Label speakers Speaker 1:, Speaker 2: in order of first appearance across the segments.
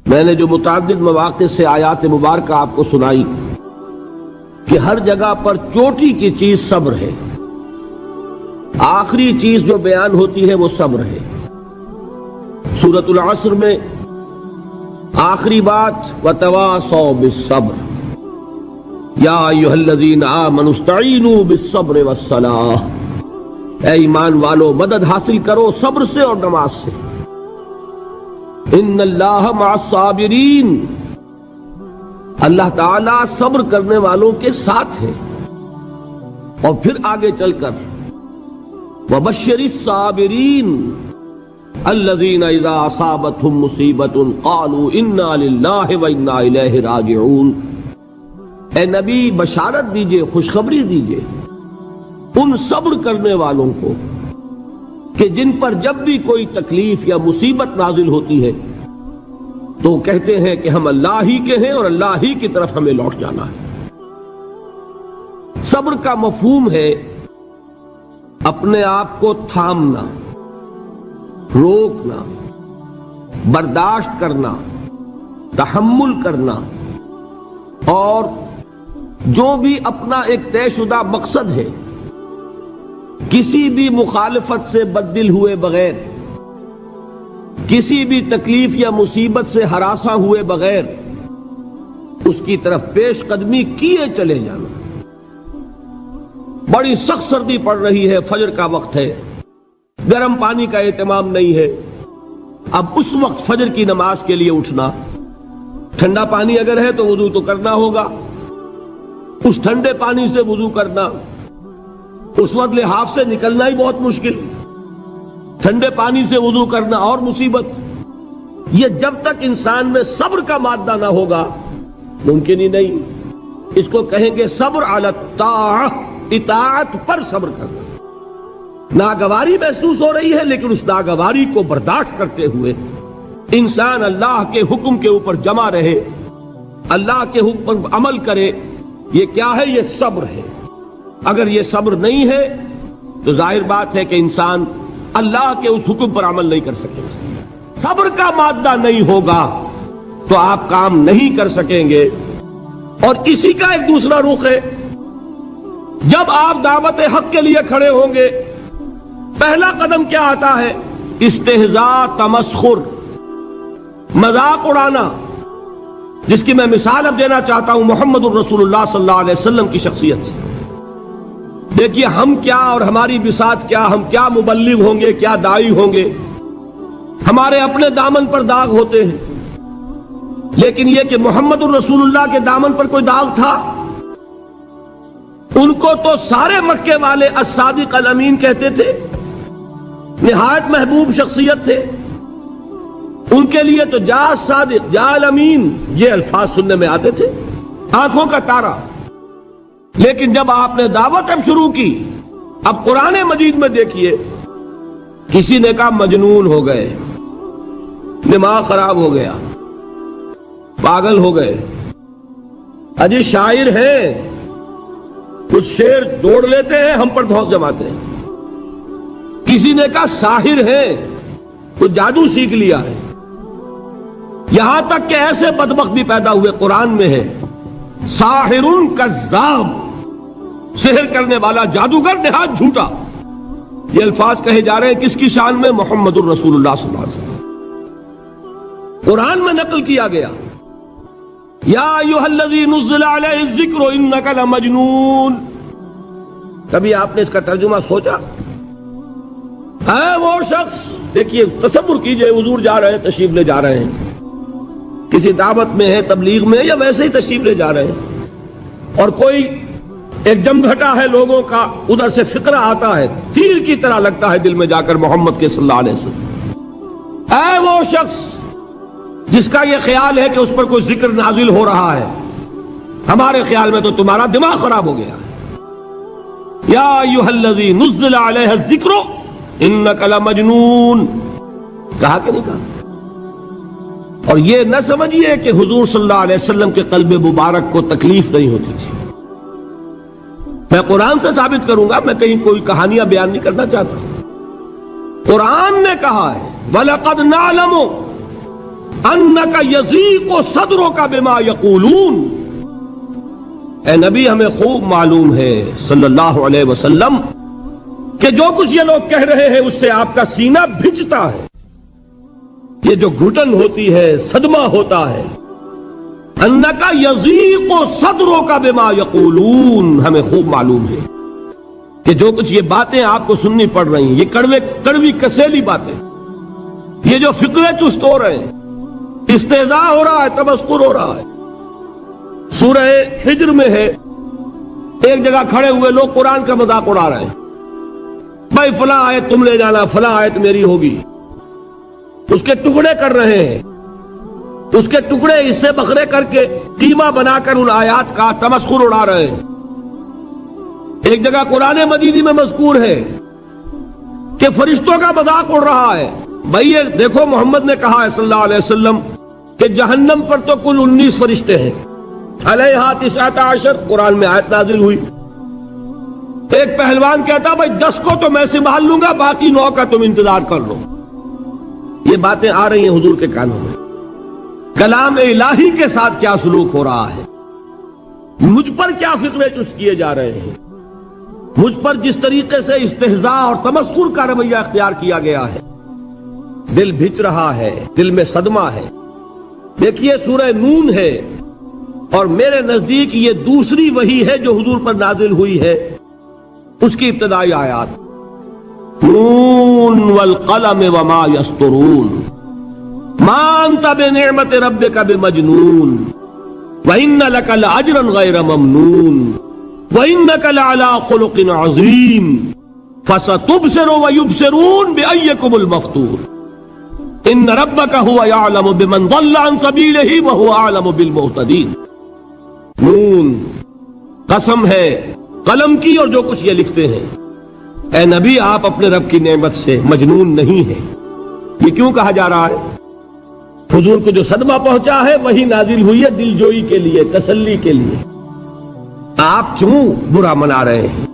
Speaker 1: میں نے جو متعدد مواقع سے آیات مبارکہ آپ کو سنائی کہ ہر جگہ پر چوٹی کی چیز صبر ہے، آخری چیز جو بیان ہوتی ہے وہ صبر ہے۔ سورۃ العصر میں آخری بات وَتَوَاصَوْا بِالصَّبْرِ یا ایھا الذین آمنوا استعینوا بالصبر والصلاۃ، اے ایمان والو مدد حاصل کرو صبر سے اور نماز سے۔ ان اللہ مع الصابرین، اللہ تعالیٰ صبر کرنے والوں کے ساتھ ہے۔ اور پھر آگے چل کر وبشر الصابرین الذین اذا اصابتهم مصیبۃ قالوا انا للہ وانا الیہ راجعون، اے نبی بشارت دیجئے، خوشخبری دیجئے ان صبر کرنے والوں کو کہ جن پر جب بھی کوئی تکلیف یا مصیبت نازل ہوتی ہے تو کہتے ہیں کہ ہم اللہ ہی کے ہیں اور اللہ ہی کی طرف ہمیں لوٹ جانا ہے۔ صبر کا مفہوم ہے اپنے آپ کو تھامنا، روکنا، برداشت کرنا، تحمل کرنا، اور جو بھی اپنا ایک طے شدہ مقصد ہے کسی بھی مخالفت سے بددل ہوئے بغیر، کسی بھی تکلیف یا مصیبت سے ہراساں ہوئے بغیر اس کی طرف پیش قدمی کیے چلے جانا۔ بڑی سخت سردی پڑ رہی ہے، فجر کا وقت ہے، گرم پانی کا اہتمام نہیں ہے، اب اس وقت فجر کی نماز کے لیے اٹھنا، ٹھنڈا پانی اگر ہے تو وضو تو کرنا ہوگا، اس ٹھنڈے پانی سے وضو کرنا، اس وقت لحاف سے نکلنا ہی بہت مشکل، ٹھنڈے پانی سے وضو کرنا اور مصیبت۔ یہ جب تک انسان میں صبر کا مادہ نہ ہوگا ممکن ہی نہیں۔ اس کو کہیں گے صبر علی الطاعہ، اطاعت پر صبر کرنا۔ ناگواری محسوس ہو رہی ہے لیکن اس ناگواری کو برداشت کرتے ہوئے انسان اللہ کے حکم کے اوپر جمع رہے، اللہ کے حکم پر عمل کرے۔ یہ کیا ہے؟ یہ صبر ہے۔ اگر یہ صبر نہیں ہے تو ظاہر بات ہے کہ انسان اللہ کے اس حکم پر عمل نہیں کر سکے گا۔ صبر کا مادہ نہیں ہوگا تو آپ کام نہیں کر سکیں گے۔ اور اسی کا ایک دوسرا رخ ہے، جب آپ دعوت حق کے لیے کھڑے ہوں گے پہلا قدم کیا آتا ہے؟ استہزاء، تمسخر، مذاق اڑانا، جس کی میں مثال اب دینا چاہتا ہوں محمد الرسول اللہ صلی اللہ علیہ وسلم کی شخصیت سے۔ دیکھیے ہم کیا اور ہماری بساط کیا، ہم کیا مبلغ ہوں گے، کیا داعی ہوں گے، ہمارے اپنے دامن پر داغ ہوتے ہیں، لیکن یہ کہ محمد الرسول اللہ کے دامن پر کوئی داغ تھا؟ ان کو تو سارے مکے والے الصادق الامین کہتے تھے، نہایت محبوب شخصیت تھے، ان کے لیے تو جا صادق جا الامین یہ الفاظ سننے میں آتے تھے، آنکھوں کا تارا۔ لیکن جب آپ نے دعوت اب شروع کی، اب قرآن مجید میں دیکھیے کسی نے کہا مجنون ہو گئے، دماغ خراب ہو گیا، پاگل ہو گئے، اجی شاعر ہیں، کچھ شعر جوڑ لیتے ہیں ہم پر دھوس جماتے ہیں۔ کسی نے کہا ساحر ہیں، کچھ جادو سیکھ لیا ہے، یہاں تک کہ ایسے بدبخت بھی پیدا ہوئے، قرآن میں ہے ساحر کذاب، سحر کرنے والا جادوگر نہایت جھوٹا۔ یہ الفاظ کہے جا رہے ہیں کس کی شان میں؟ محمد الرسول اللہ صلی اللہ علیہ وسلم۔ قرآن میں نقل کیا گیا یا ایھا الذی نزل علیہ الذکر انک لمجنون۔ کبھی آپ نے اس کا ترجمہ سوچا؟ ہے وہ شخص، دیکھیے تصور کیجئے حضور جا رہے ہیں، تشریف لے جا رہے ہیں، کسی دعوت میں ہے، تبلیغ میں، یا ویسے ہی تشریف لے جا رہے ہیں، اور کوئی ایک جمگھٹا ہے لوگوں کا، ادھر سے فقرہ آتا ہے، تیر کی طرح لگتا ہے دل میں جا کر محمد کے صلی اللہ علیہ وسلم۔ اے وہ شخص جس کا یہ خیال ہے کہ اس پر کوئی ذکر نازل ہو رہا ہے، ہمارے خیال میں تو تمہارا دماغ خراب ہو گیا ہے۔ یا ایھا الذی نزل علیہ الذکر انک لمجنون، کہا کہ نہیں کہا؟ اور یہ نہ سمجھیے کہ حضور صلی اللہ علیہ وسلم کے قلب مبارک کو تکلیف نہیں ہوتی تھی۔ میں قرآن سے ثابت کروں گا، میں کہیں کوئی کہانیاں بیان نہیں کرنا چاہتا۔ قرآن نے کہا ہے وَلَقَدْ نَعْلَمُ انک یضیق صدرک بما یقولون، اے نبی ہمیں خوب معلوم ہے صلی اللہ علیہ وسلم کہ جو کچھ یہ لوگ کہہ رہے ہیں اس سے آپ کا سینہ بھجتا ہے، یہ جو گھٹن ہوتی ہے، صدمہ ہوتا ہے۔ انک یضیق صدرک بما یقولون، ہمیں خوب معلوم ہے کہ جو کچھ یہ باتیں آپ کو سننی پڑ رہی ہیں، یہ کڑوی کسیلی باتیں، یہ جو فقرے چست ہو رہے ہیں، استہزاء ہو رہا ہے، تمسخر ہو رہا ہے۔ سورہ ہجر میں ہے، ایک جگہ کھڑے ہوئے لوگ قرآن کا مذاق اڑا رہے ہیں، بھائی فلاں آیت تم لے جانا، فلاں آیت میری ہوگی، اس کے ٹکڑے کر رہے ہیں، اس کے ٹکڑے حصے بکھرے کر کے قیمہ بنا کر ان آیات کا تمسخر اڑا رہے ہیں۔ ایک جگہ قرآن مجید میں مذکور ہے کہ فرشتوں کا مذاق اڑ رہا ہے، بھائی یہ دیکھو محمد نے کہا ہے صلی اللہ علیہ وسلم کہ جہنم پر تو کل 19 فرشتے ہیں، علیہا 19 قرآن میں آیت نازل ہوئی۔ ایک پہلوان کہتا بھائی 10 کو تو میں سنبھال لوں گا، باقی 9 کا تم انتظار کر لو۔ یہ باتیں آ رہی ہیں حضور کے کانوں میں، کلام الہی کے ساتھ کیا سلوک ہو رہا ہے، مجھ پر کیا فقرے چست کیے جا رہے ہیں، مجھ پر جس طریقے سے استہزاء اور تمسخر کا رویہ اختیار کیا گیا ہے، دل بھج رہا ہے، دل میں صدمہ ہے۔ دیکھیے سورہ نون ہے، اور میرے نزدیک یہ دوسری وحی ہے جو حضور پر نازل ہوئی ہے، اس کی ابتدائی آیات، نون والقلم وما یسطرون ما انت بنعمت ربک بمجنون وان لک لاجرا غیر ممنون وانک لعلی خلق عظیم فستبصر ویبصرون بأیکم المفتون ان ربک هو یعلم بمن ضل عن سبیلہ وهو اعلم بالمہتدین۔ نون، قسم ہے قلم کی اور جو کچھ یہ لکھتے ہیں۔ اے نبی آپ اپنے رب کی نعمت سے مجنون نہیں ہیں۔ یہ کیوں کہا جا رہا ہے؟ حضور کو جو صدمہ پہنچا ہے وہی نازل ہوئی ہے دل جوئی کے لیے، تسلی کے لیے۔ آپ کیوں برا منا رہے ہیں؟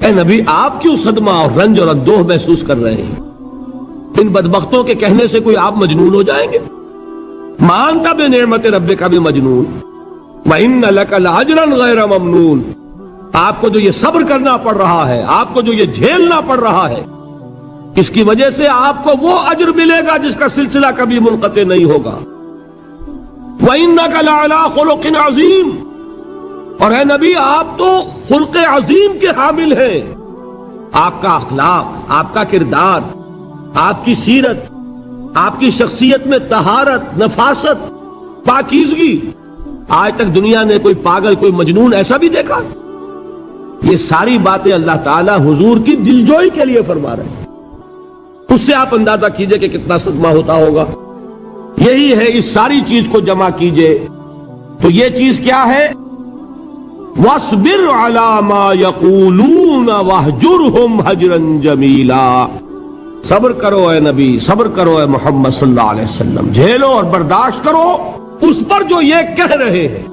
Speaker 1: اے نبی آپ کیوں صدمہ اور رنج اور اندوہ محسوس کر رہے ہیں؟ ان بدبختوں کے کہنے سے کوئی آپ مجنون ہو جائیں گے؟ مانتا بے نعمت رب کا بھی مجنون وَإِنَّ لَكَ لَأَجْرًا غَيْرَ مَمْنُونَ، آپ کو جو یہ صبر کرنا پڑ رہا ہے، آپ کو جو یہ جھیلنا پڑ رہا ہے، اس کی وجہ سے آپ کو وہ اجر ملے گا جس کا سلسلہ کبھی منقطع نہیں ہوگا۔ وَإِنَّكَ لَعَلَىٰ خُلُقٍ عَظِيمٍ، اور اے نبی آپ تو خلق عظیم کے حامل ہیں۔ آپ کا اخلاق، آپ کا کردار، آپ کی سیرت، آپ کی شخصیت میں طہارت، نفاست، پاکیزگی، آج تک دنیا نے کوئی پاگل، کوئی مجنون ایسا بھی دیکھا؟ یہ ساری باتیں اللہ تعالیٰ حضور کی دلجوئی کے لیے فرما رہے ہیں۔ اس سے آپ اندازہ کیجئے کہ کتنا صدمہ ہوتا ہوگا۔ یہی ہے، اس ساری چیز کو جمع کیجئے تو یہ چیز کیا ہے؟ وَاصْبِرْ عَلَىٰ مَا يَقُولُونَ وَاهْجُرْهُمْ هَجْرًا جَمِيلًا، صبر کرو اے نبی، صبر کرو اے محمد صلی اللہ علیہ وسلم، جھیلو اور برداشت کرو اس پر جو یہ کہہ رہے ہیں۔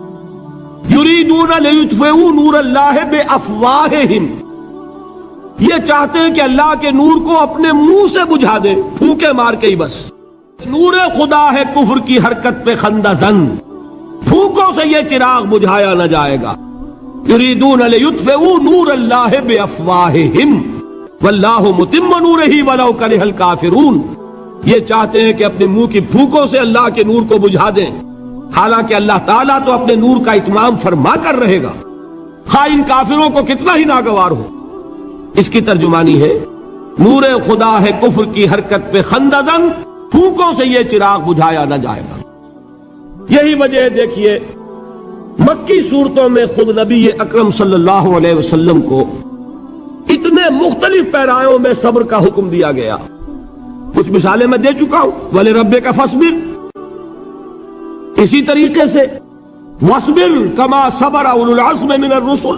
Speaker 1: یریدون لیطفئوا نور اللہ بافواہہم، یہ چاہتے ہیں کہ اللہ کے نور کو اپنے منہ سے بجھا دیں، پھونکے مار کے ہی بس۔ نور خدا ہے کفر کی حرکت پہ خندہ زن، پھونکوں سے یہ چراغ بجھایا نہ جائے گا۔ یریدون لیطفئوا نور اللہ بافواہہم واللہ متم نورہ ولو کرہ الکافرون، یہ چاہتے ہیں کہ اپنے منہ کی پھونکوں سے اللہ کے نور کو بجھا دیں، حالانکہ اللہ تعالیٰ تو اپنے نور کا اتمام فرما کر رہے گا، خواہ ان کافروں کو کتنا ہی ناگوار ہو۔ اس کی ترجمانی ہے نور خدا ہے کفر کی حرکت پہ خنددن، پھونکوں سے یہ چراغ بجھایا نہ جائے گا۔ یہی وجہ ہے، دیکھیے مکی صورتوں میں خود نبی اکرم صلی اللہ علیہ وسلم کو اتنے مختلف پیرایوں میں صبر کا حکم دیا گیا۔ کچھ مثالیں میں دے چکا ہوں، وَلِرَبِّكَ فَاصْبِرْ، اسی طریقے سے وَاصْبِرْ كَمَا صَبَرَ أُولُو الْعَزْمِ مِنَ الرُّسُلِ،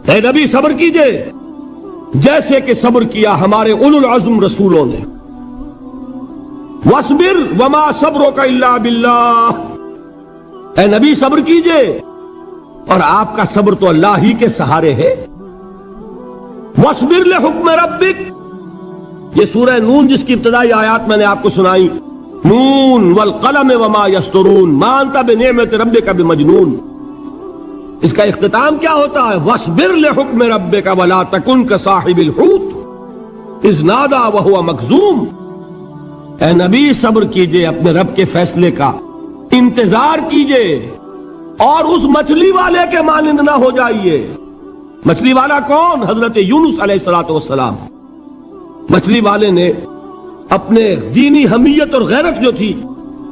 Speaker 1: اے نبی صبر کیجئے جیسے کہ صبر کیا ہمارے اولو العزم رسولوں نے۔ وَاصْبِرْ وَمَا صَبْرُكَ إِلَّا بِاللَّهِ، اے نبی صبر کیجئے اور آپ کا صبر تو اللہ ہی کے سہارے ہے۔ وَاصْبِرْ لِحُکْمِ رَبِّكَ، یہ سورہ نون جس کی ابتدائی آیات میں نے آپ کو سنائی، نون والقلم وما یسطرون ما انت بنعمت ربک بمجنون، اس کا اختتام کیا ہوتا ہے؟ وَاصْبِرْ لِحُکْمِ رَبِّكَ وَلَا تَكُنْ كَصَاحِبِ الْحُوتِ اِذْ نَادَىٰ وَهُوَ مَكْظُومٌ، اے نبی صبر کیجئے اپنے رب کے فیصلے کا، انتظار کیجئے اور اس مچھلی والے کے مانند نہ ہو جائیے۔ مچھلی والا کون؟ حضرت یونس علیہ السلام۔ مچھلی والے نے اپنے دینی حمیت اور غیرت جو تھی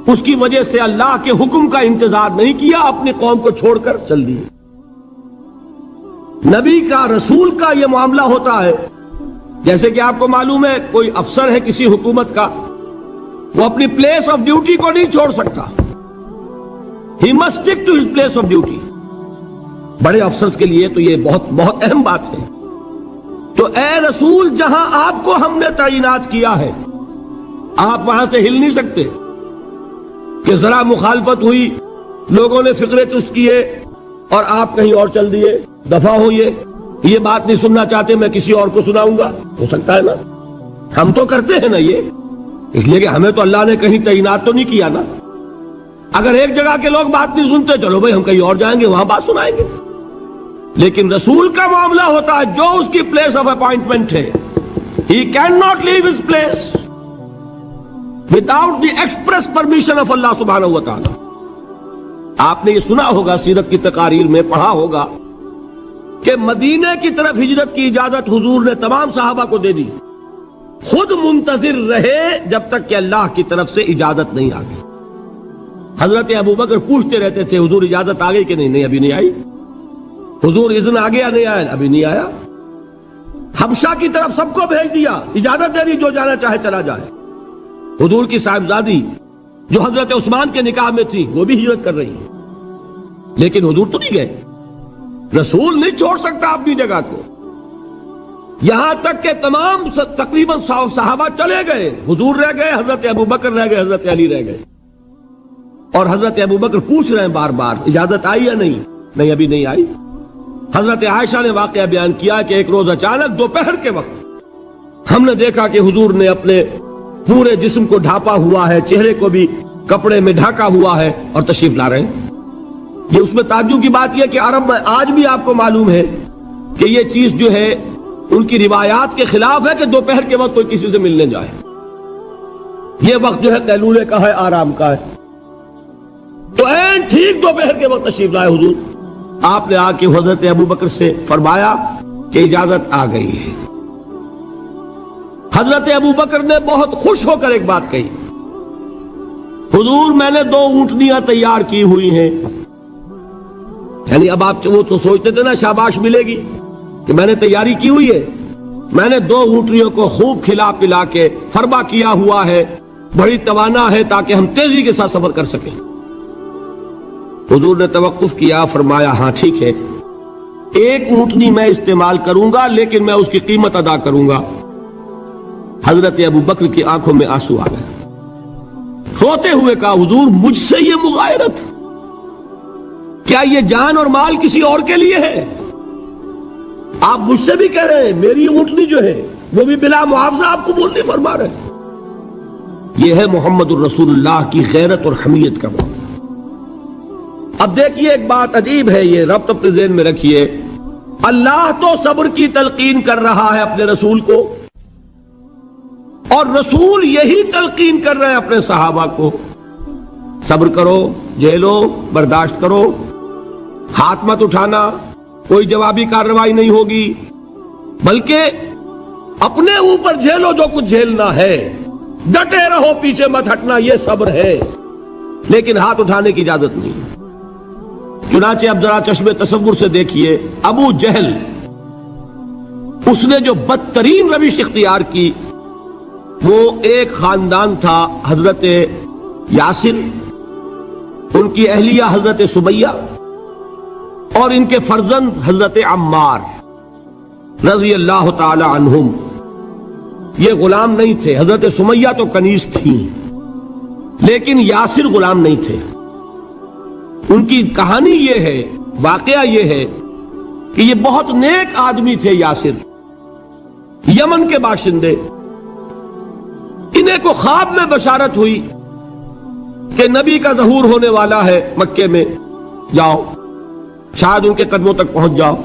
Speaker 1: اس کی وجہ سے اللہ کے حکم کا انتظار نہیں کیا، اپنی قوم کو چھوڑ کر چل دیے۔ نبی کا، رسول کا یہ معاملہ ہوتا ہے، جیسے کہ آپ کو معلوم ہے کوئی افسر ہے کسی حکومت کا، وہ اپنی پلیس آف ڈیوٹی کو نہیں چھوڑ سکتا، he must stick to his place of duty. بڑے افسرز کے لیے تو یہ بہت بہت اہم بات ہے۔ تو اے رسول، جہاں آپ کو ہم نے تعینات کیا ہے آپ وہاں سے ہل نہیں سکتے کہ ذرا مخالفت ہوئی، لوگوں نے فقرے چست کیے اور آپ کہیں اور چل دیے، دفع ہوئیے، یہ بات نہیں سننا چاہتے میں کسی اور کو سناؤں گا، ہو سکتا ہے نا؟ ہم تو کرتے ہیں نا یہ، اس لیے کہ ہمیں تو اللہ نے کہیں تعینات تو نہیں کیا نا۔ اگر ایک جگہ کے لوگ بات نہیں سنتے، چلو بھائی ہم کہیں اور جائیں گے، وہاں بات سنائیں گے۔ لیکن رسول کا معاملہ ہوتا ہے جو اس کی پلیس آف اپوائنٹمنٹ ہے، he cannot leave his place without the express permission of اللہ سبحانہ و تعالی۔ آپ نے یہ سنا ہوگا، سیرت کی تقاریر میں پڑھا ہوگا کہ مدینے کی طرف ہجرت کی اجازت حضور نے تمام صحابہ کو دے دی، خود منتظر رہے جب تک کہ اللہ کی طرف سے اجازت نہیں آ گئی۔ حضرت ابوبکر پوچھتے رہتے تھے حضور اجازت آ گئی کہ نہیں؟ نہیں ابھی نہیں آئی۔ حضور اذن آ گیا؟ نہیں آیا، ابھی نہیں آیا۔ حبشہ کی طرف سب کو بھیج دیا، اجازت دے دی جو جانا چاہے چلا جائے۔ حضور کی صاحبزادی جو حضرت عثمان کے نکاح میں تھی وہ بھی ہجرت کر رہی ہے، لیکن حضور تو نہیں گئے۔ رسول نہیں چھوڑ سکتا اپنی جگہ کو، یہاں تک کہ تمام تقریباً صحابہ چلے گئے، حضور رہ گئے، حضرت ابوبکر رہ گئے، حضرت علی رہ گئے، اور حضرت ابوبکر پوچھ رہے ہیں بار بار اجازت آئی یا نہیں؟ نہیں ابھی نہیں آئی۔ حضرت عائشہ نے واقعہ بیان کیا کہ ایک روز اچانک دوپہر کے وقت ہم نے دیکھا کہ حضور نے اپنے پورے جسم کو ڈھانپا ہوا ہے، چہرے کو بھی کپڑے میں ڈھانکا ہوا ہے اور تشریف لا رہے ہیں۔ یہ اس میں تعجب کی بات یہ کہ عرب میں آج بھی آپ کو معلوم ہے کہ یہ چیز جو ہے ان کی روایات کے خلاف ہے کہ دوپہر کے وقت کوئی کسی سے ملنے جائے۔ یہ وقت جو ہے قیلولے کا ہے، آرام کا ہے۔ تو این ٹھیک دوپہر کے وقت تشریف لائے حضور، آپ نے آ کے حضرت ابوبکر سے فرمایا کہ اجازت آ گئی ہے۔ حضرت ابوبکر نے بہت خوش ہو کر ایک بات کہی، حضور میں نے 2 اونٹنیاں تیار کی ہوئی ہیں۔ یعنی اب آپ وہ تو سوچتے تھے نا شاباش ملے گی کہ میں نے تیاری کی ہوئی ہے، میں نے 2 اونٹنیوں کو خوب کھلا پلا کے فربا کیا ہوا ہے، بڑی توانا ہے تاکہ ہم تیزی کے ساتھ سفر کر سکیں۔ حضور نے توقف کیا، فرمایا ہاں ٹھیک ہے، 1 اونٹنی میں استعمال کروں گا لیکن میں اس کی قیمت ادا کروں گا۔ حضرت ابوبکر کی آنکھوں میں آنسو آ گئے، روتے ہوئے کہا حضور مجھ سے یہ مغایرت، کیا یہ جان اور مال کسی اور کے لیے ہے؟ آپ مجھ سے بھی کہہ رہے ہیں میری اونٹنی جو ہے وہ بھی بلا معاوضہ آپ قبول نہیں فرما رہے۔ یہ ہے محمد الرسول اللہ کی غیرت اور حمیت کا معاملہ۔ اب دیکھیے ایک بات عجیب ہے، یہ ربط اپنے ذہن میں رکھیے، اللہ تو صبر کی تلقین کر رہا ہے اپنے رسول کو، اور رسول یہی تلقین کر رہے ہیں اپنے صحابہ کو، صبر کرو، جھیلو، برداشت کرو، ہاتھ مت اٹھانا، کوئی جوابی کارروائی نہیں ہوگی، بلکہ اپنے اوپر جھیلو جو کچھ جھیلنا ہے، ڈٹے رہو، پیچھے مت ہٹنا، یہ صبر ہے، لیکن ہاتھ اٹھانے کی اجازت نہیں۔ چنانچہ اب ذرا چشم تصور سے دیکھیے، ابو جہل اس نے جو بدترین روش اختیار کی، وہ ایک خاندان تھا حضرت یاسر، ان کی اہلیہ حضرت سمیہ اور ان کے فرزند حضرت عمار رضی اللہ تعالی عنہم۔ یہ غلام نہیں تھے، حضرت سمیہ تو کنیز تھیں لیکن یاسر غلام نہیں تھے۔ ان کی کہانی یہ ہے، واقعہ یہ ہے کہ یہ بہت نیک آدمی تھے یاسر، یمن کے باشندے، انہیں کو خواب میں بشارت ہوئی کہ نبی کا ظہور ہونے والا ہے مکے میں، جاؤ شاید ان کے قدموں تک پہنچ جاؤ۔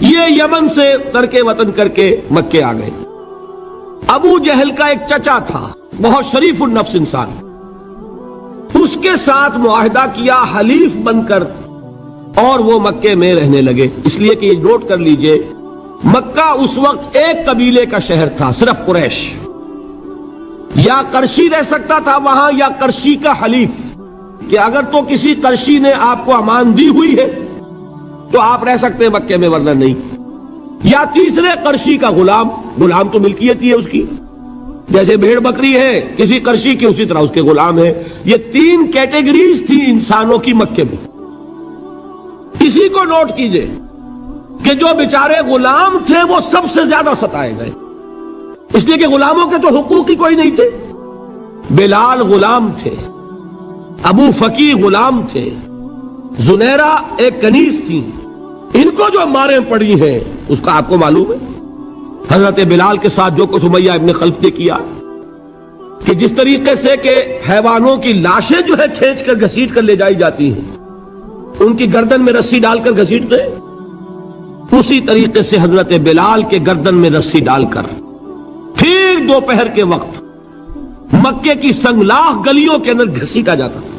Speaker 1: یہ یمن سے ترک وطن کر کے مکے آ گئے۔ ابو جہل کا ایک چچا تھا، بہت شریف النفس انسان، اس کے ساتھ معاہدہ کیا حلیف بن کر، اور وہ مکے میں رہنے لگے۔ اس لیے کہ یہ نوٹ کر لیجئے، مکہ اس وقت ایک قبیلے کا شہر تھا، صرف قریش۔ یا قرشی رہ سکتا تھا وہاں، یا قرشی کا حلیف، کہ اگر تو کسی قرشی نے آپ کو امان دی ہوئی ہے تو آپ رہ سکتے ہیں مکے میں، ورنہ نہیں۔ یا تیسرے قرشی کا غلام، غلام تو ملکیت ہی ہے اس کی، جیسے بھیڑ بکری ہے کسی قرشی کی، اسی طرح اس کے غلام ہے۔ یہ تین کیٹیگریز تھی انسانوں کی مکے میں۔ اسی کو نوٹ کیجئے کہ جو بیچارے غلام تھے وہ سب سے زیادہ ستائے گئے، اس لیے کہ غلاموں کے تو حقوق ہی کوئی نہیں تھے۔ بلال غلام تھے، ابو فقی غلام تھے، زنیرہ ایک کنیز تھی، ان کو جو ماریں پڑی ہیں اس کا آپ کو معلوم ہے۔ حضرت بلال کے ساتھ جو کچھ امیہ ابن خلف نے کیا، کہ جس طریقے سے کہ حیوانوں کی لاشیں جو ہے کھینچ کر گھسیٹ کر لے جائی جاتی ہیں، ان کی گردن میں رسی ڈال کر گھسیٹتے، اسی طریقے سے حضرت بلال کے گردن میں رسی ڈال کر ٹھیک دوپہر کے وقت مکے کی سنگلاخ گلیوں کے اندر گھسیٹا جاتا تھا۔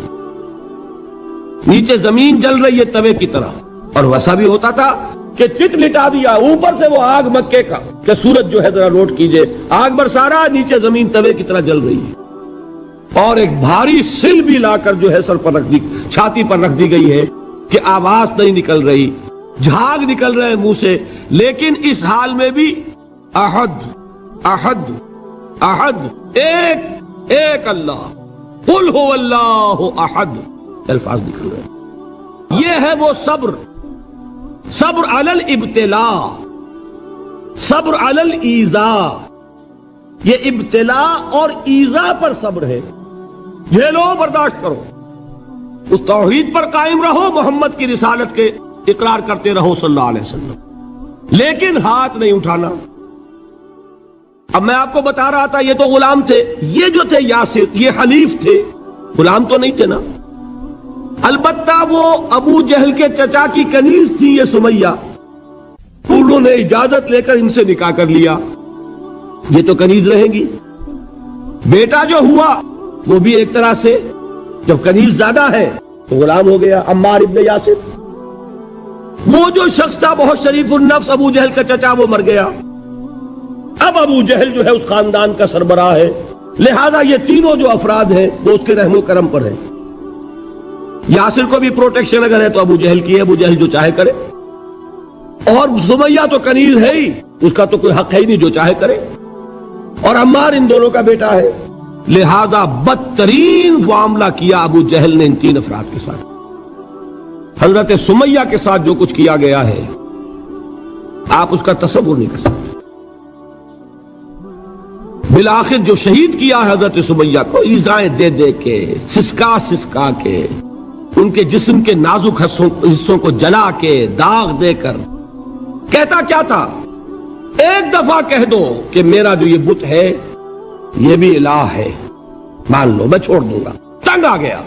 Speaker 1: نیچے زمین جل رہی ہے توے کی طرح، اور ویسا بھی ہوتا تھا کہ چت لٹا دیا، اوپر سے وہ آگ مکے کا، کہ سورج جو ہے ذرا نوٹ کیجئے، آگ برسا رہا، نیچے زمین توے کی طرح جل رہی ہے، اور ایک بھاری سل بھی لا کر جو ہے سر پر رکھ دی، چھاتی پر رکھ دی گئی ہے کہ آواز نہیں نکل رہی، جھاگ نکل رہے منہ سے، لیکن اس حال میں بھی احد احد احد، ایک ایک اللہ، قل هو اللہ احد، الفاظ نکل رہے۔ یہ ہے وہ صبر، صبر علی الابتلاء، صبر علی الایذاء۔ یہ ابتلاء اور ایذاء پر صبر ہے، جھیلو برداشت کرو، اس توحید پر قائم رہو، محمد کی رسالت کے اقرار کرتے رہو صلی اللہ علیہ وسلم، لیکن ہاتھ نہیں اٹھانا۔ اب میں آپ کو بتا رہا تھا یہ تو غلام تھے، یہ جو تھے یاسر، یہ حلیف تھے، غلام تو نہیں تھے نا۔ البتہ وہ ابو جہل کے چچا کی کنیز تھی یہ سمیہ، انہوں نے اجازت لے کر ان سے نکاح کر لیا، یہ تو کنیز رہیں گی۔ بیٹا جو ہوا وہ بھی ایک طرح سے، جب کنیز زیادہ ہے تو غلام ہو گیا، عمار ابن یاسر۔ وہ جو شخص تھا بہت شریف النفس ابو جہل کا چچا، وہ مر گیا۔ اب ابو جہل جو ہے اس خاندان کا سربراہ ہے، لہذا یہ تینوں جو افراد ہیں وہ اس کے رحم و کرم پر ہیں۔ یاسر کو بھی پروٹیکشن اگر ہے تو ابو جہل کی ہے، ابو جہل جو چاہے کرے، اور سمیہ تو کنیز ہے ہی، اس کا تو کوئی حق ہے ہی نہیں، جو چاہے کرے، اور عمار ان دونوں کا بیٹا ہے، لہذا بدترین معاملہ کیا ابو جہل نے ان تین افراد کے ساتھ۔ حضرت سمیہ کے ساتھ جو کچھ کیا گیا ہے آپ اس کا تصور نہیں کر سکتے۔ بالآخر جو شہید کیا حضرت سمیہ کو ایذائیں دے دے کے، سسکا سسکا کے، ان کے جسم کے نازک حصوں کو جلا کے، داغ دے کر، کہتا کیا تھا، ایک دفعہ کہہ دو کہ میرا جو یہ بت ہے یہ بھی الہ ہے، مان لو میں چھوڑ دوں گا۔ تنگ آ گیا،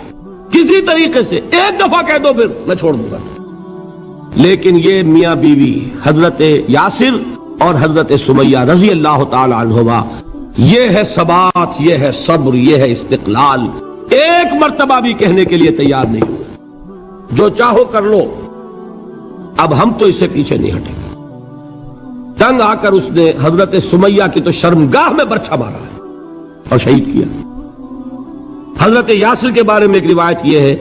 Speaker 1: کسی طریقے سے ایک دفعہ کہہ دو پھر میں چھوڑ دوں گا۔ لیکن یہ میاں بیوی حضرت یاسر اور حضرت سمیہ رضی اللہ تعالی عنہما، یہ ہے ثبات، یہ ہے صبر، یہ ہے استقلال، ایک مرتبہ بھی کہنے کے لیے تیار نہیں ہوئے، جو چاہو کر لو، اب ہم تو اس سے پیچھے نہیں ہٹیں گے۔ تنگ آ کر اس نے حضرت سمیہ کی تو شرمگاہ میں برچھا مارا ہے اور شہید کیا۔ حضرت یاسر کے بارے میں ایک روایت یہ ہے،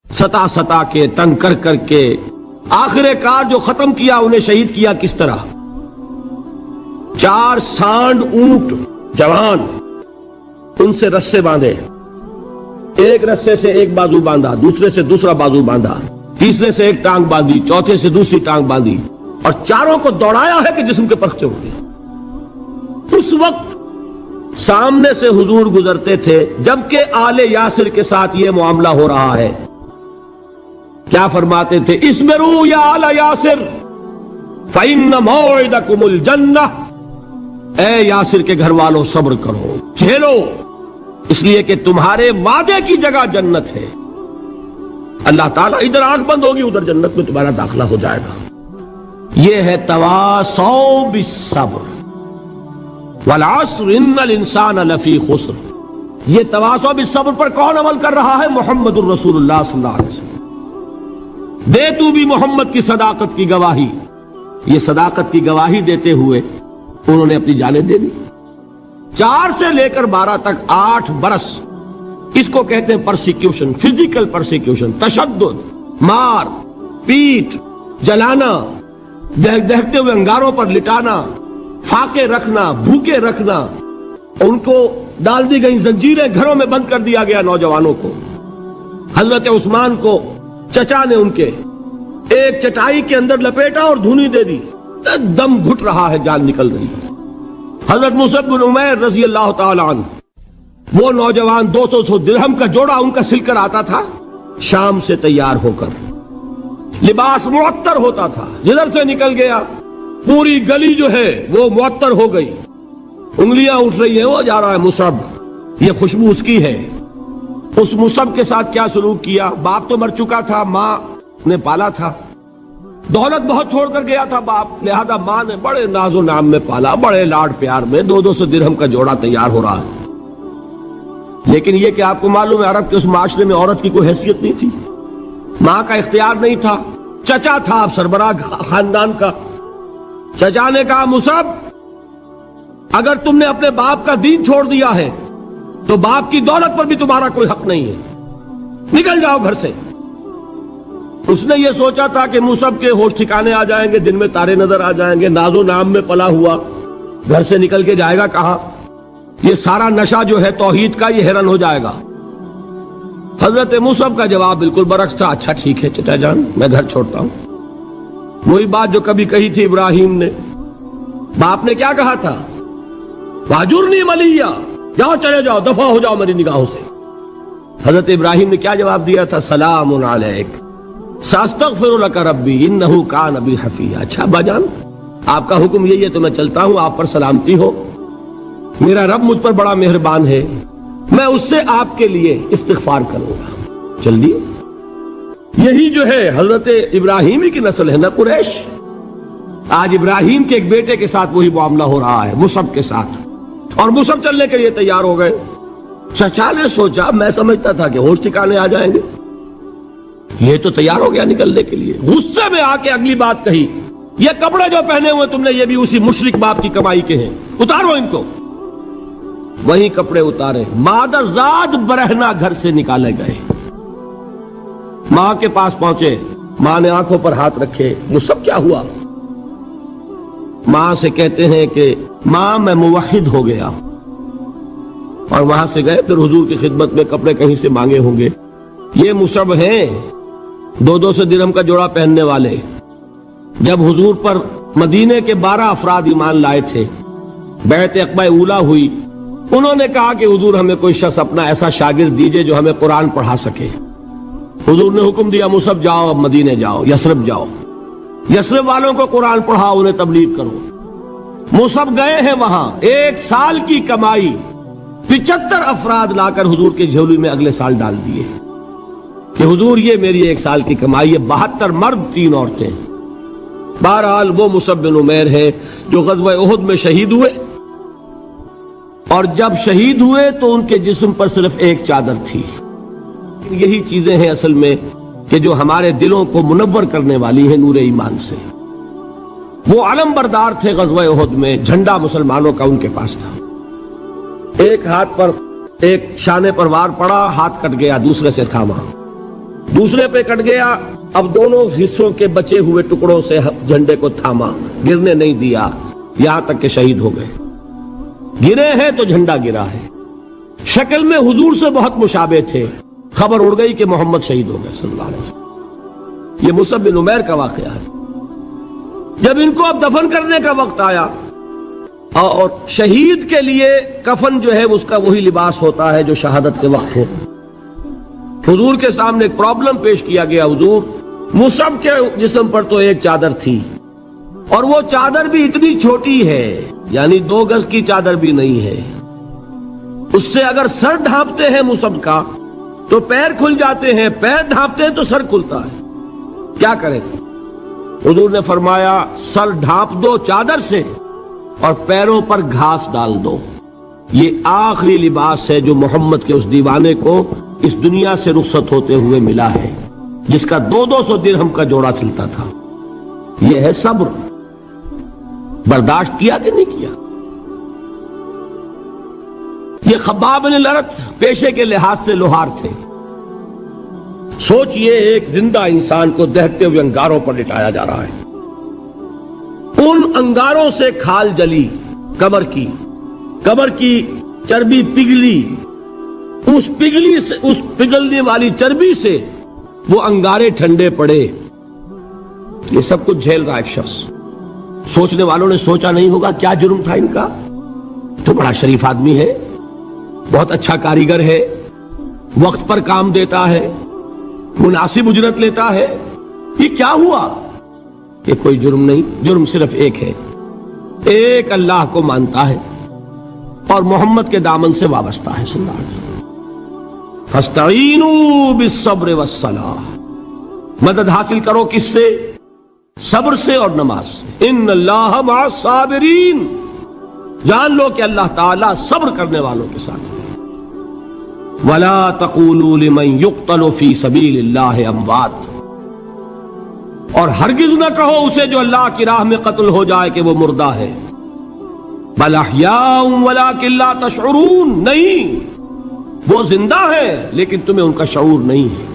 Speaker 1: ستا ستا کے، تنگ کر کر کے، آخر کار جو ختم کیا، انہیں شہید کیا کس طرح، 4 سانڈ اونٹ جوان، ان سے رسے باندھے، ایک رسے سے ایک بازو باندھا، دوسرے سے دوسرا بازو باندھا، تیسرے سے ایک ٹانگ باندھی، چوتھے سے دوسری ٹانگ باندھی، اور چاروں کو دوڑایا ہے کہ جسم کے پرخچے ہو گئے۔ اس وقت سامنے سے حضور گزرتے تھے جبکہ آل یاسر کے ساتھ یہ معاملہ ہو رہا ہے، کیا فرماتے تھے، اسبروا یا آل یاسر فإن موعدکم الجنہ، اے یاسر کے گھر والوں صبر کرو، جھیلو، اس لیے کہ تمہارے وعدے کی جگہ جنت ہے۔ اللہ تعالیٰ ادھر آنکھ بند ہوگی، ادھر جنت میں تمہارا داخلہ ہو جائے گا۔ یہ ہے تواصوا بالصبر والعصر ان الانسان لفی خسر۔ یہ تواصوا بالصبر پر کون عمل کر رہا ہے؟ محمد الرسول اللہ صلی اللہ علیہ وسلم۔ دے تو بھی محمد کی صداقت کی گواہی۔ یہ صداقت کی گواہی دیتے ہوئے انہوں نے اپنی جانیں دے دی۔ 4 سے لے کر 12 تک 8 برس اس کو کہتے ہیں پرسیکیوشن، فزیکل پرسیکیوشن، تشدد، مار پیٹ، جلانا، دہکتے ہوئے انگاروں پر لٹانا، فاقے رکھنا، بھوکے رکھنا، ان کو ڈال دی گئی زنجیریں، گھروں میں بند کر دیا گیا نوجوانوں کو۔ حضرت عثمان کو چچا نے ان کے ایک چٹائی کے اندر لپیٹا اور دھونی دے دی، دم گھٹ رہا ہے، جان نکل رہی ہے۔ حضرت مصعب بن عمیر رضی اللہ تعالی عنہ، وہ نوجوان 200 درہم کا جوڑا ان کا سل کر آتا تھا شام سے تیار ہو کر، لباس معطر ہوتا تھا، جدھر سے نکل گیا پوری گلی جو ہے وہ معطر ہو گئی، انگلیاں اٹھ رہی ہیں، وہ جا رہا ہے مصعب، یہ خوشبو اس کی ہے۔ اس مصعب کے ساتھ کیا سلوک کیا؟ باپ تو مر چکا تھا، ماں نے پالا تھا، دولت بہت چھوڑ کر گیا تھا باپ، لہذا ماں نے بڑے ناز و نام میں پالا، بڑے لاڈ پیار میں، 200 درہم کا جوڑا تیار ہو رہا ہے۔ لیکن یہ کہ آپ کو معلوم ہے عرب کے اس معاشرے میں عورت کی کوئی حیثیت نہیں تھی، ماں کا اختیار نہیں تھا، چچا تھا آپ سربراہ خاندان کا۔ چچا نے کہا مصعب اگر تم نے اپنے باپ کا دین چھوڑ دیا ہے تو باپ کی دولت پر بھی تمہارا کوئی حق نہیں ہے، نکل جاؤ گھر سے۔ اس نے یہ سوچا تھا کہ مصعب کے ہوش ٹھکانے آ جائیں گے، دن میں تارے نظر آ جائیں گے، ناز و نام میں پلا ہوا گھر سے نکل کے جائے گا کہاں، یہ سارا نشہ جو ہے توحید کا یہ حیران ہو جائے گا۔ حضرت مصعب کا جواب بالکل برعکس تھا، اچھا ٹھیک ہے چچا جان میں گھر چھوڑتا ہوں۔ وہی بات جو کبھی کہی تھی ابراہیم نے، باپ نے کیا کہا تھا؟ واجرنی ملیہ، جاؤ چلے جاؤ، دفع ہو جاؤ میری نگاہوں سے۔ حضرت ابراہیم نے کیا جواب دیا تھا؟ سلام علیک ساستغفر لک ربی انہ کان بی حفیہ۔ اچھا ابا جان آپ کا حکم یہی ہے تو میں چلتا ہوں، آپ پر سلامتی ہو، میرا رب مجھ پر بڑا مہربان ہے، میں اس سے آپ کے لیے استغفار کروں گا، چلیے۔ یہی جو ہے حضرت ابراہیم ہی کی نسل ہے نا قریش۔ آج ابراہیم کے ایک بیٹے کے ساتھ وہی معاملہ ہو رہا ہے مصعب کے ساتھ، اور مصعب چلنے کے لیے تیار ہو گئے۔ چچا نے سوچا، میں سمجھتا تھا کہ ہوش ٹھکانے آ جائیں گے، یہ تو تیار ہو گیا نکلنے کے لیے۔ غصے میں آ کے اگلی بات کہی، یہ کپڑے جو پہنے ہوئے تم نے یہ بھی اسی مشرک باپ کی کمائی کے ہیں، اتارو ان کو۔ وہی کپڑے اتارے، مادر زاد برہنہ گھر سے نکالے گئے۔ ماں کے پاس پہنچے، ماں نے آنکھوں پر ہاتھ رکھے، وہ سب کیا ہوا؟ ماں سے کہتے ہیں کہ ماں میں موحد ہو گیا، اور وہاں سے گئے پھر حضور کی خدمت میں، کپڑے کہیں سے مانگے ہوں گے۔ یہ مصعب ہیں 200 درہم کا جوڑا پہننے والے۔ جب حضور پر مدینے کے 12 افراد ایمان لائے تھے، بیعت عقبہ اولا ہوئی، انہوں نے کہا کہ حضور ہمیں کوئی شخص اپنا ایسا شاگرد دیجئے جو ہمیں قرآن پڑھا سکے۔ حضور نے حکم دیا مصعب جاؤ، اب مدینے جاؤ، یثرب جاؤ، یثرب والوں کو قرآن پڑھاؤ، انہیں تبلیغ کرو۔ مصعب گئے ہیں وہاں، 1 سال کی کمائی 75 افراد لا کر حضور کے جھولی میں اگلے سال ڈال دیے کہ حضور یہ میری 1 سال کی کمائی ہے، 72 مرد 3 عورتیں۔ بہرحال وہ مصعب بن عمیر ہے جو غزوہ احد میں شہید ہوئے، اور جب شہید ہوئے تو ان کے جسم پر صرف ایک چادر تھی۔ یہی چیزیں ہیں اصل میں کہ جو ہمارے دلوں کو منور کرنے والی ہیں نور ایمان سے۔ وہ علم بردار تھے غزوہ احد میں، جھنڈا مسلمانوں کا ان کے پاس تھا۔ ایک ہاتھ پر ایک شانے پر وار پڑا، ہاتھ کٹ گیا، دوسرے سے تھاما، دوسرے پہ کٹ گیا، اب دونوں حصوں کے بچے ہوئے ٹکڑوں سے جھنڈے کو تھاما، گرنے نہیں دیا، یہاں تک کہ شہید ہو گئے۔ گرے ہیں تو جھنڈا گرا ہے۔ شکل میں حضور سے بہت مشابہ تھے، خبر اڑ گئی کہ محمد شہید ہو گئے صلی اللہ علیہ وسلم۔ یہ مصعب بن عمیر کا واقعہ ہے۔ جب ان کو اب دفن کرنے کا وقت آیا، اور شہید کے لیے کفن جو ہے اس کا وہی لباس ہوتا ہے جو شہادت کے وقت ہو، حضور کے سامنے ایک پرابلم پیش کیا گیا۔ حضور مصعب کے جسم پر تو ایک چادر تھی، اور وہ چادر بھی اتنی چھوٹی ہے یعنی 2 گز کی چادر بھی نہیں ہے. اس سے اگر سر ڈھانپتے ہیں مصحف کا تو پیر کھل جاتے ہیں, پیر ڈھانپتے ہیں تو سر کھلتا ہے. کیا کریں؟ حضور نے فرمایا سر ڈھانپ دو چادر سے اور پیروں پر گھاس ڈال دو. یہ آخری لباس ہے جو محمد کے اس دیوانے کو اس دنیا سے رخصت ہوتے ہوئے ملا ہے, جس کا 200 درہم کا جوڑا چلتا تھا. یہ ہے صبر. برداشت کیا کہ نہیں کیا؟ یہ خباب بن الارت پیشے کے لحاظ سے لوہار تھے. سوچئے ایک زندہ انسان کو دہتے ہوئے انگاروں پر لٹایا جا رہا ہے. ان انگاروں سے کھال جلی, کمر کی چربی پگھلی, اس پگھلنے والی چربی سے وہ انگارے ٹھنڈے پڑے. یہ سب کچھ جھیل رہا ایک شخص. سوچنے والوں نے سوچا نہیں ہوگا کیا جرم تھا ان کا, تو بڑا شریف آدمی ہے, بہت اچھا کاریگر ہے, وقت پر کام دیتا ہے, مناسب اجرت لیتا ہے, یہ کیا ہوا؟ یہ کوئی جرم نہیں. جرم صرف ایک ہے, ایک اللہ کو مانتا ہے اور محمد کے دامن سے وابستہ ہے صلی اللہ علیہ وسلم. فاستعینوا بالصبر والصلاۃ, مدد حاصل کرو کس سے؟ صبر سے اور نماز سے. ان اللہ مع الصابرین, جان لو کہ اللہ تعالیٰ صبر کرنے والوں کے ساتھ ہے. ولا تقولوا لمن يقتل في سبيل الله اموات, اور ہرگز نہ کہو اسے جو اللہ کی راہ میں قتل ہو جائے کہ وہ مردہ ہے. بل احیاء ولکن لا تشعرون, نہیں, وہ زندہ ہے لیکن تمہیں ان کا شعور نہیں ہے.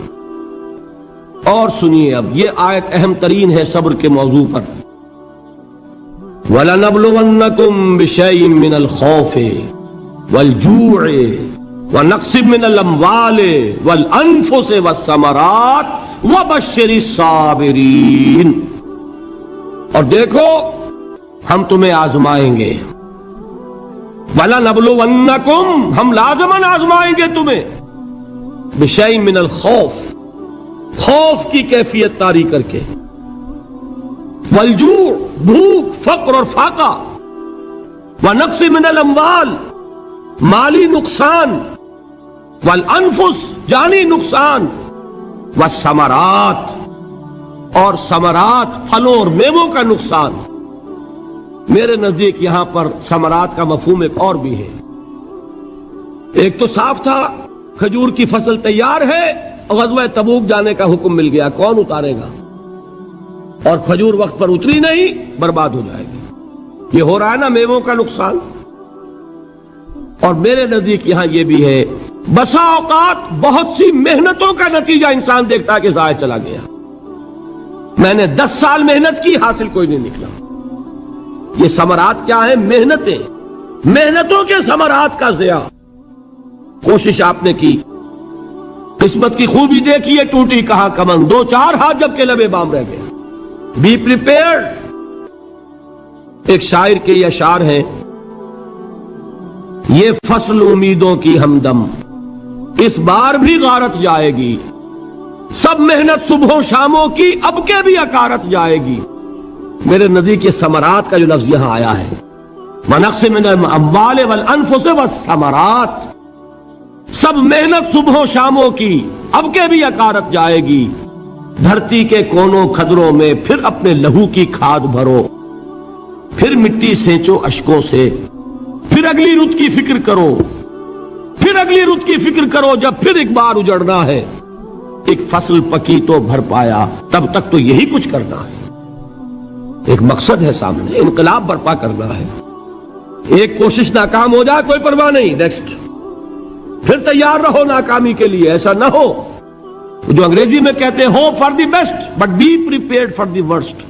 Speaker 1: اور سنیے اب یہ آیت اہم ترین ہے صبر کے موضوع پر. وَلَنَبْلُوَنَّكُمْ بِشَيْءٍ مِّنَ الْخَوْفِ وَالْجُوعِ وَنَقْصٍ مِّنَ الْأَمْوَالِ وَالْأَنفُسِ وَالثَّمَرَاتِ وَبَشِّرِ الصَّابِرِينَ. اور دیکھو ہم تمہیں آزمائیں گے. وَلَنَبْلُوَنَّكُمْ, ہم لازماً آزمائیں گے تمہیں. بِشَيْءٍ مِّنَ الْخَوْفِ, خوف کی کیفیت طاری کر کے, والجوع, بھوک, فقر اور فاقہ, ونقص من الاموال, مالی نقصان, والانفس, جانی نقصان, والثمرات, اور ثمرات, پھلوں اور میووں کا نقصان. میرے نزدیک یہاں پر ثمرات کا مفہوم ایک اور بھی ہے. ایک تو صاف تھا کھجور کی فصل تیار ہے, غزوہ تبوک جانے کا حکم مل گیا, کون اتارے گا؟ اور کھجور وقت پر اتری نہیں, برباد ہو جائے گی. یہ ہو رہا ہے نا میووں کا نقصان. اور میرے نزدیک یہاں یہ بھی ہے, بسا اوقات بہت سی محنتوں کا نتیجہ انسان دیکھتا ہے کہ ضائع چلا گیا. میں نے 10 سال محنت کی, حاصل کوئی نہیں نکلا. یہ ثمرات کیا ہے؟ محنتیں, محنتوں کے ثمرات کا ضیاع. کوشش آپ نے کی, قسمت کی خوبی دیکھیے, ٹوٹی کہاں کمن, 2-4 ہاتھ جب کے لبے بام رہ گئے. Be prepared. ایک شاعر کے یہ اشعار ہیں, یہ فصل امیدوں کی ہمدم اس بار بھی غارت جائے گی, سب محنت صبحوں شاموں کی اب کے بھی اکارت جائے گی. میرے نزدیک یہ ثمرات کا جو لفظ یہاں آیا ہے, وَنَقْصٍ مِّنَ الْأَمْوَالِ وَالْأَنفُسِ وَالثَّمَرَاتِ, سب محنت صبحوں شاموں کی اب کے بھی اکارت جائے گی. دھرتی کے کونوں کھدروں میں پھر اپنے لہو کی کھاد بھرو, پھر مٹی سینچو اشکوں سے, پھر اگلی رت کی فکر کرو, پھر اگلی رت کی فکر کرو, جب پھر ایک بار اجڑنا ہے. ایک فصل پکی تو بھر پایا, تب تک تو یہی کچھ کرنا ہے. ایک مقصد ہے سامنے, انقلاب برپا کرنا ہے. ایک کوشش ناکام ہو جائے کوئی پرواہ نہیں, نیکسٹ, پھر تیار رہو ناکامی کے لیے. ایسا نہ ہو جو انگریزی میں کہتے ہیں hope for the best but be prepared for the worst.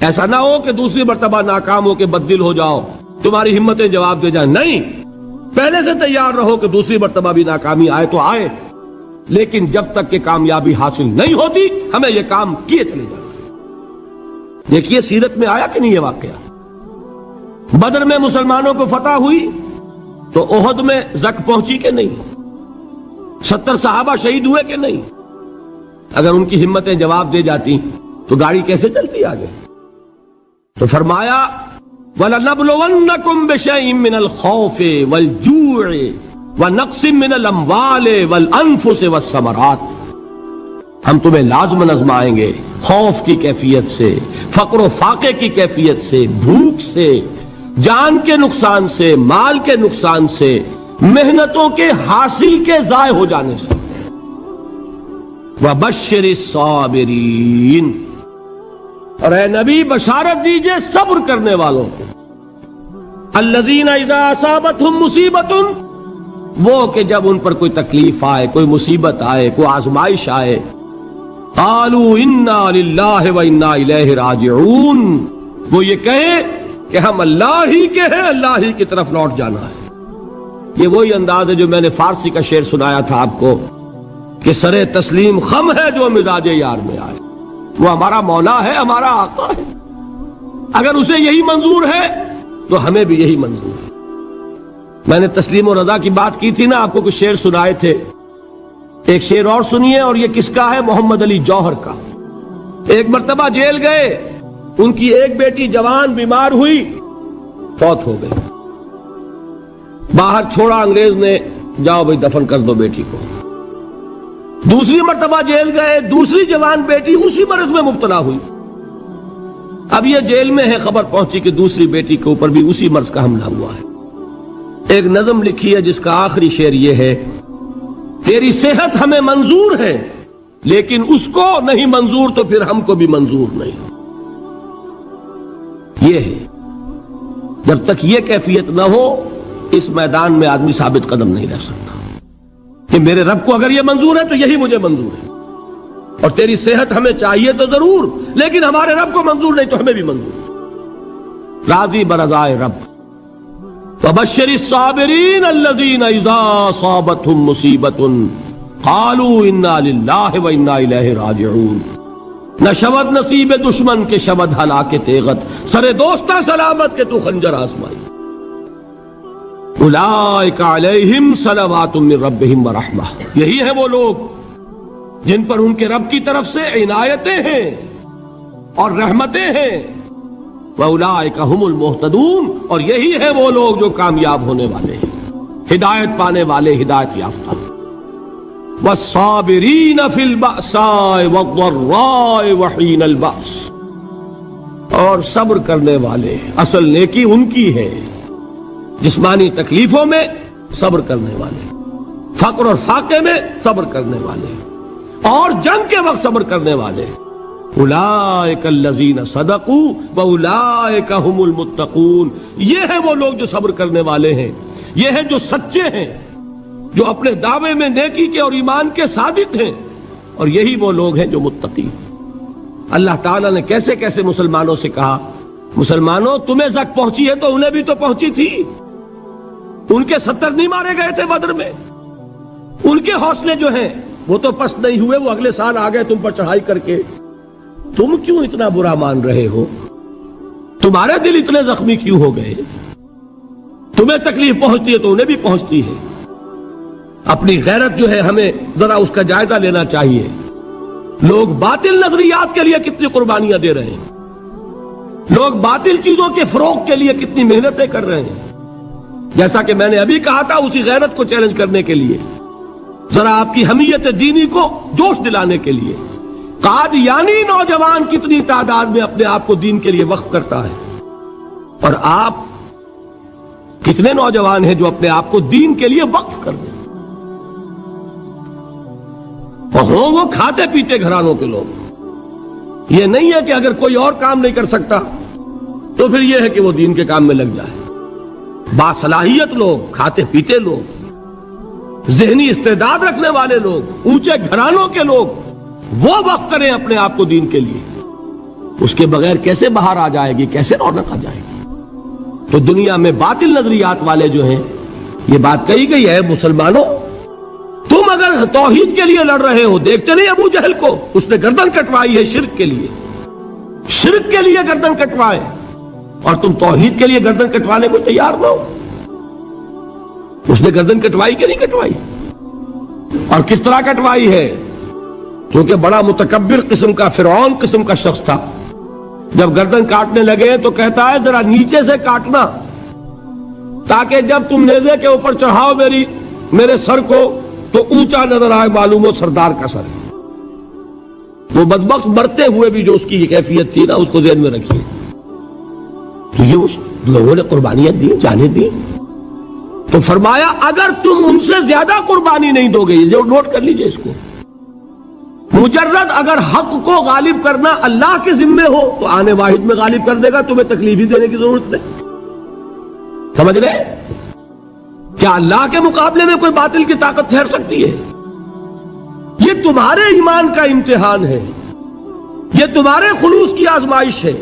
Speaker 1: ایسا نہ ہو کہ دوسری مرتبہ ناکام ہو کے بددل ہو جاؤ, تمہاری ہمتیں جواب دے جائیں. نہیں, پہلے سے تیار رہو کہ دوسری مرتبہ بھی ناکامی آئے تو آئے, لیکن جب تک کہ کامیابی حاصل نہیں ہوتی ہمیں یہ کام کیے چلے جانا. دیکھیے سیرت میں آیا کہ نہیں یہ واقعہ. بدر میں مسلمانوں کو فتح ہوئی تو احد میں زک پہنچی کہ نہیں؟ 70 صحابہ شہید ہوئے کہ نہیں؟ اگر ان کی ہمتیں جواب دے جاتی تو گاڑی کیسے چلتی آگے؟ تو فرمایا وَلَنَبْلُوَنَّكُمْ بِشَيْءٍ مِّنَ الْخَوْفِ وَالْجُوعِ وَنَقْصٍ مِّنَ الْأَمْوَالِ وَالْأَنفُسِ وَالثَّمَرَاتِ، ہم تمہیں لازم آزمائیں گے خوف کی کیفیت سے، فقر و فاقے کی کیفیت سے، بھوک سے، جان کے نقصان سے، مال کے نقصان سے، محنتوں کے حاصل کے ضائع ہو جانے سے۔ وَبَشِّرِ الصَّابِرِينَ، اور اے نبی بشارت دیجئے صبر کرنے والوں کو، الَّذِينَ إِذَا أَصَابَتْهُمْ مُصِيبَةٌ، وہ کہ جب ان پر کوئی تکلیف آئے، کوئی مصیبت آئے، کوئی آزمائش آئے، قالوا انا للہ وانا الیہ راجعون، وہ یہ کہیں کہ ہم اللہ ہی کے ہیں، اللہ ہی کی طرف لوٹ جانا ہے۔ یہ وہی انداز ہے جو میں نے فارسی کا شعر سنایا تھا آپ کو کہ سرے تسلیم خم ہے جو مزاج یار میں آئے۔ وہ ہمارا مولا ہے، ہمارا آقا ہے، اگر اسے یہی منظور ہے تو ہمیں بھی یہی منظور ہے۔ میں نے تسلیم و رضا کی بات کی تھی نا، آپ کو کچھ شعر سنائے تھے، ایک شعر اور سنیے، اور یہ کس کا ہے؟ محمد علی جوہر کا۔ ایک مرتبہ جیل گئے، ان کی ایک بیٹی جوان بیمار ہوئی، فوت ہو گئی، باہر چھوڑا انگریز نے، جاؤ بھائی دفن کر دو بیٹی کو۔ دوسری مرتبہ جیل گئے، دوسری جوان بیٹی اسی مرض میں مبتلا ہوئی، اب یہ جیل میں ہے، خبر پہنچی کہ دوسری بیٹی کے اوپر بھی اسی مرض کا حملہ ہوا ہے۔ ایک نظم لکھی ہے جس کا آخری شعر یہ ہے، تیری صحت ہمیں منظور ہے لیکن اس کو نہیں منظور تو پھر ہم کو بھی منظور نہیں۔ یہ ہے، جب تک یہ کیفیت نہ ہو اس میدان میں آدمی ثابت قدم نہیں رہ سکتا کہ میرے رب کو اگر یہ منظور ہے تو یہی مجھے منظور ہے، اور تیری صحت ہمیں چاہیے تو ضرور لیکن ہمارے رب کو منظور نہیں تو ہمیں بھی منظور۔ راضی برضائے رب۔ وَبَشِّرِ الصَّابِرِينَ الَّذِينَ إِذَا أَصَابَتْهُمْ مُصِيبَةٌ قَالُوا إِنَّا لِلَّهِ وَإِنَّا إِلَيْهِ رَاجِعُونَ۔ نہ شود نصیب دشمن کے شود ہلاک تیغت، سر دوستہ سلامت کے تو خنجر آزمائی۔ اولئک علیہم صلوات من ربہم ورحمہ، یہی ہے وہ لوگ جن پر ان کے رب کی طرف سے عنایتیں ہیں اور رحمتیں ہیں۔ وَأُولَئِكَ هُمُ الْمُهْتَدُونَ، اور یہی ہے وہ لوگ جو کامیاب ہونے والے ہیں، ہدایت پانے والے، ہدایت یافتہ۔ وَالصَّابِرِينَ فِي الْبَأْسَاءِ وَالضَّرَّاءِ وَحِينَ الْبَأْسِ، اور صبر کرنے والے، اصل نیکی ان کی ہے، جسمانی تکلیفوں میں صبر کرنے والے، فقر اور فاقے میں صبر کرنے والے، اور جنگ کے وقت صبر کرنے والے۔ اولئک الذین صدقوا واولئک هم المتقون، یہ ہے وہ لوگ جو صبر کرنے والے ہیں، یہ ہے جو سچے ہیں، جو اپنے دعوے میں نیکی کے اور ایمان کے صادق ہیں، اور یہی وہ لوگ ہیں جو متقی ہیں۔ اللہ تعالیٰ نے کیسے کیسے مسلمانوں سے کہا، مسلمانوں تمہیں زک پہنچی ہے تو انہیں بھی تو پہنچی تھی، ان کے 70 نہیں مارے گئے تھے بدر میں، ان کے حوصلے جو ہیں وہ تو پست نہیں ہوئے، وہ اگلے سال آ گئے تم پر چڑھائی کر کے، تم کیوں اتنا برا مان رہے ہو؟ تمہارے دل اتنے زخمی کیوں ہو گئے؟ تمہیں تکلیف پہنچتی ہے تو انہیں بھی پہنچتی ہے۔ اپنی غیرت جو ہے ہمیں ذرا اس کا جائزہ لینا چاہیے۔ لوگ باطل نظریات کے لیے کتنی قربانیاں دے رہے ہیں، لوگ باطل چیزوں کے فروغ کے لیے کتنی محنتیں کر رہے ہیں۔ جیسا کہ میں نے ابھی کہا تھا، اسی غیرت کو چیلنج کرنے کے لیے، ذرا آپ کی حمیت دینی کو جوش دلانے کے لیے، قادیانی نوجوان کتنی تعداد میں اپنے آپ کو دین کے لیے وقف کرتا ہے، اور آپ کتنے نوجوان ہیں جو اپنے آپ کو دین کے لیے وقف کر دیں، اور ہوں وہ کھاتے پیتے گھرانوں کے لوگ۔ یہ نہیں ہے کہ اگر کوئی اور کام نہیں کر سکتا تو پھر یہ ہے کہ وہ دین کے کام میں لگ جائے۔ باصلاحیت لوگ، کھاتے پیتے لوگ، ذہنی استعداد رکھنے والے لوگ، اونچے گھرانوں کے لوگ، وہ وقت کریں اپنے آپ کو دین کے لیے۔ اس کے بغیر کیسے باہر آ جائے گی، کیسے رونق آ جائے گی؟ تو دنیا میں باطل نظریات والے جو ہیں، یہ بات کہی گئی ہے، مسلمانوں تم اگر توحید کے لیے لڑ رہے ہو، دیکھتے نہیں ابو جہل کو، اس نے گردن کٹوائی ہے شرک کے لیے، شرک کے لیے گردن کٹوائے، اور تم توحید کے لیے گردن کٹوانے کو تیار نہ ہو۔ اس نے گردن کٹوائی کہ نہیں کٹوائی؟ اور کس طرح کٹوائی ہے؟ کیونکہ بڑا متکبر قسم کا، فرعون قسم کا شخص تھا، جب گردن کاٹنے لگے تو کہتا ہے ذرا نیچے سے کاٹنا تاکہ جب تم نیزے کے اوپر چڑھاؤ میرے سر کو تو اونچا نظر آئے، معلوم ہو سردار کا سر۔ وہ بدبخت مرتے ہوئے بھی جو اس کی یہ کیفیت تھی نا، اس کو ذہن میں رکھیے۔ تو یہ اس لوگوں نے قربانیاں دی، جانیں دی، تو فرمایا اگر تم ان سے زیادہ قربانی نہیں دو گے، یہ نوٹ کر لیجئے اس کو، مجرد اگر حق کو غالب کرنا اللہ کے ذمے ہو تو آنے واحد میں غالب کر دے گا، تمہیں تکلیف ہی دینے کی ضرورت نہیں۔ سمجھ رہے؟ کیا اللہ کے مقابلے میں کوئی باطل کی طاقت ٹھہر سکتی ہے؟ یہ تمہارے ایمان کا امتحان ہے، یہ تمہارے خلوص کی آزمائش ہے،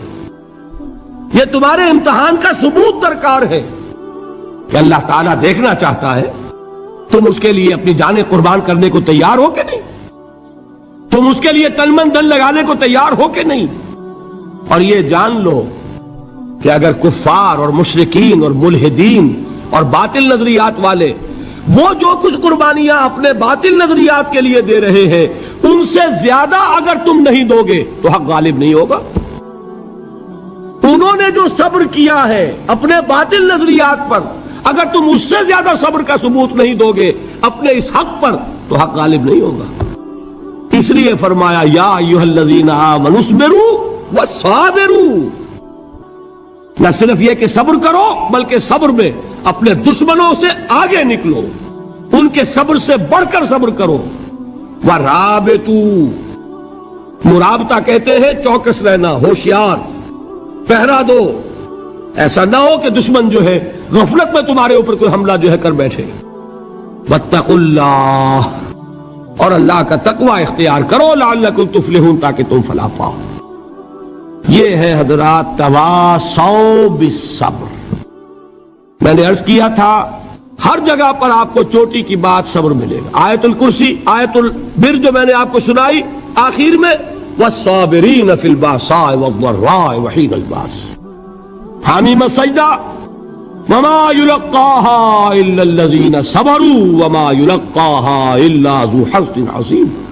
Speaker 1: یہ تمہارے امتحان کا ثبوت درکار ہے کہ اللہ تعالیٰ دیکھنا چاہتا ہے تم اس کے لیے اپنی جانیں قربان کرنے کو تیار ہو کہ نہیں، تم اس کے لیے تن من دل لگانے کو تیار ہو کہ نہیں۔ اور یہ جان لو کہ اگر کفار اور مشرکین اور ملحدین اور باطل نظریات والے وہ جو کچھ قربانیاں اپنے باطل نظریات کے لیے دے رہے ہیں، ان سے زیادہ اگر تم نہیں دو گے تو حق غالب نہیں ہوگا۔ انہوں نے جو صبر کیا ہے اپنے باطل نظریات پر، اگر تم اس سے زیادہ صبر کا ثبوت نہیں دو گے اپنے اس حق پر تو حق غالب نہیں ہوگا۔ اس لیے فرمایا یا ایھا الذین آمنوا اصبروا وصابروا، نہ صرف یہ کہ صبر کرو بلکہ صبر میں اپنے دشمنوں سے آگے نکلو، ان کے صبر سے بڑھ کر صبر کرو۔ وَرَابِطُوا، مرابطہ کہتے ہیں چوکس رہنا، ہوشیار، پہرا دو، ایسا نہ ہو کہ دشمن جو ہے غفلت میں تمہارے اوپر کوئی حملہ جو ہے کر بیٹھے۔ وَاتَّقُوا اللَّهَ، اور اللہ کا تقوی اختیار کرو، لعلکم تفلحون، تاکہ تم فلاح پاؤ۔ یہ ہے حضرات تواصوا بالصبر۔ میں نے عرض کیا تھا ہر جگہ پر آپ کو چوٹی کی بات صبر ملے گا۔ آیت الکرسی، آیت البر جو میں نے آپ کو سنائی آخر میں، والصابرین فی الباساء والضراء وحین الباس، حامیم سجدہ، وما یلقاها الا الذین صبروا وما یلقاها الا ذو حظ عظیم۔